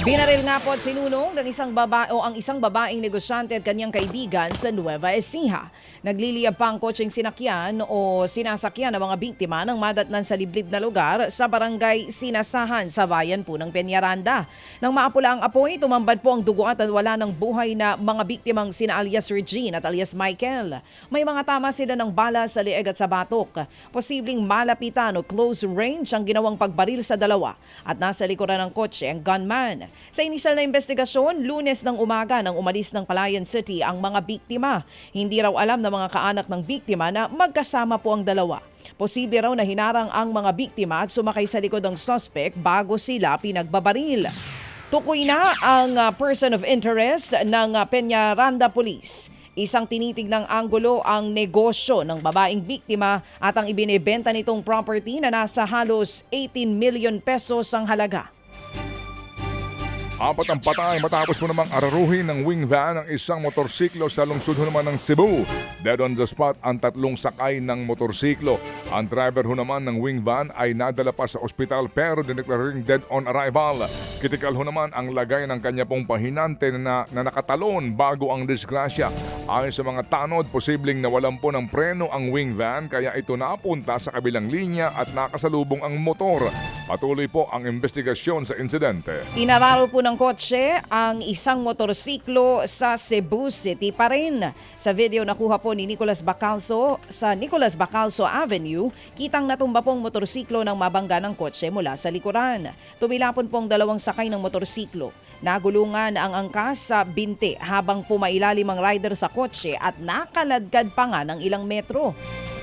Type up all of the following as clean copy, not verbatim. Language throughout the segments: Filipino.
Binaril nga po at sinulong ng ang isang babaeng negosyante at kanyang kaibigan sa Nueva Ecija. Nagliliyab pa ang kotseng sinakyan o sinasakyan ng mga biktima ng madatnan sa liblib na lugar sa barangay Sinasahan sa bayan po ng Peñaranda. Nang maapula ang apoy, tumambad po ang dugo at wala ng buhay na mga biktimang sina alias Regine at alias Michael. May mga tama sila ng bala sa lieg at sa batok. Posibleng malapitan o close range ang ginawang pagbaril sa dalawa at nasa likuran ng kotse ang gunman. Sa inisyal na investigasyon, Lunes ng umaga nang umalis ng Palayan City ang mga biktima. Hindi raw alam ng mga kaanak ng biktima na magkasama po ang dalawa. Posible raw na hinarang ang mga biktima at sumakay sa likod ng suspect bago sila pinagbabaril. Tukoy na ang person of interest ng Peñaranda Police. Isang tinitignang anggulo ang negosyo ng babaeng biktima at ang ibinebenta nitong property na nasa halos 18 million pesos ang halaga. Apat ang patay matapos po namang araruhin ng wing van ang isang motorsiklo sa lungsod naman ng Cebu. Dead on the spot ang tatlong sakay ng motorsiklo. Ang driver naman ng wing van ay nadala pa sa ospital pero dineklarang dead on arrival. Kritikal naman ang lagay ng kanya pong pahinante na nakatalon bago ang disgrasya. Ayon sa mga tanod, posibleng nawalan po ng preno ang wing van kaya ito napunta sa kabilang linya at nakasalubong ang motor. Patuloy po ang investigasyon sa insidente. Inararo po ng kotse ang isang motorsiklo sa Cebu City pa rin. Sa video nakuha po ni Nicolas Bacalso sa Nicolas Bacalso Avenue, kitang natumba pong motorsiklo ng mabangga ng kotse mula sa likuran. Tumilapon pong dalawang sakay ng motorsiklo. Nagulungan ang angkas sa binte habang pumailalim ang rider sa kotse at nakaladkad pa nga ng ilang metro.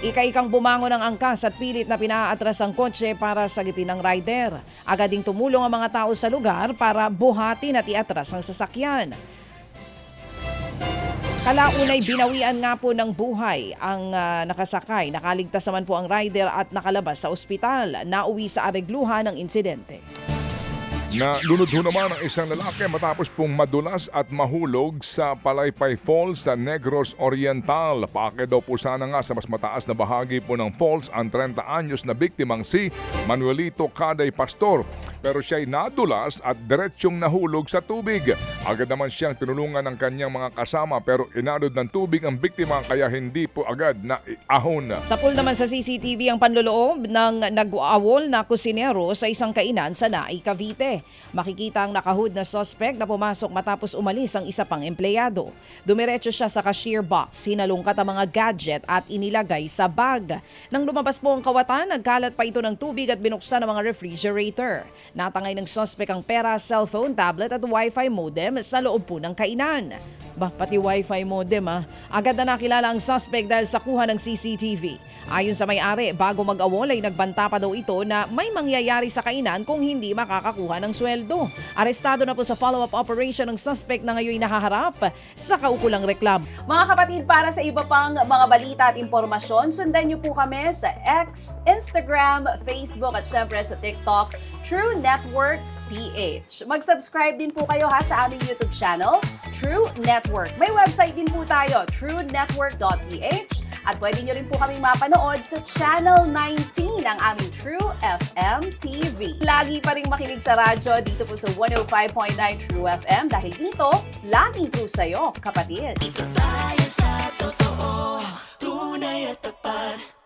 Ika-ikang bumangon ang angkas at pilit na pinaatras ang kotse para sagipin ang rider. Agad ding tumulong ang mga tao sa lugar para buhatin at iatras ang sasakyan. Kalaunay binawian nga po ng buhay ang nakasakay. Nakaligtas naman po ang rider at nakalabas sa ospital. Nauwi sa aregluhan ng insidente. Nalunod naman ang isang lalaki matapos pong madulas at mahulog sa Palaypay Falls sa Negros Oriental. Paakit daw po sana nga sa mas mataas na bahagi po ng falls ang 30 anyos na biktimang si Manuelito Caday Pastor. Pero siya'y nadulas at diretsyong nahulog sa tubig. Agad naman siyang tinulungan ng kanyang mga kasama pero inanod ng tubig ang biktima kaya hindi po agad na ahon. Sa pool naman sa CCTV ang panloloob ng nag-uawol na kusinero sa isang kainan sa Naay, Cavite. Makikita ang nakahood na suspect na pumasok matapos umalis ang isa pang empleyado. Dumiretso siya sa cashier box, hinalungkat ang mga gadget at inilagay sa bag. Nang lumabas po ang kawatan, nagkalat pa ito ng tubig at binuksan ang mga refrigerator. Natangay ng suspect ang pera, cellphone, tablet at wifi modem sa loob po ng kainan. Pati wifi modem Agad na nakilala ang suspect dahil sa kuha ng CCTV. Ayon sa may-ari, bago mag-awol ay nagbanta pa daw ito na may mangyayari sa kainan kung hindi makakakuha ng sweldo. Arestado na po sa follow-up operation ng suspect na ngayon nahaharap sa kaukulang reklamo. Mga kapatid, para sa iba pang mga balita at impormasyon, sundan niyo po kami sa X, Instagram, Facebook at syempre sa TikTok, True Network PH. Mag-subscribe din po kayo sa aming YouTube channel, True Network. May website din po tayo, truenetwork.ph at pwede nyo rin po kaming mapanood sa Channel 19 ng aming True FM TV. Lagi pa rin makinig sa radyo dito po sa 105.9 True FM dahil dito, laging true sa'yo, kapatid. Ito tayo sa totoo, tunay at tapat.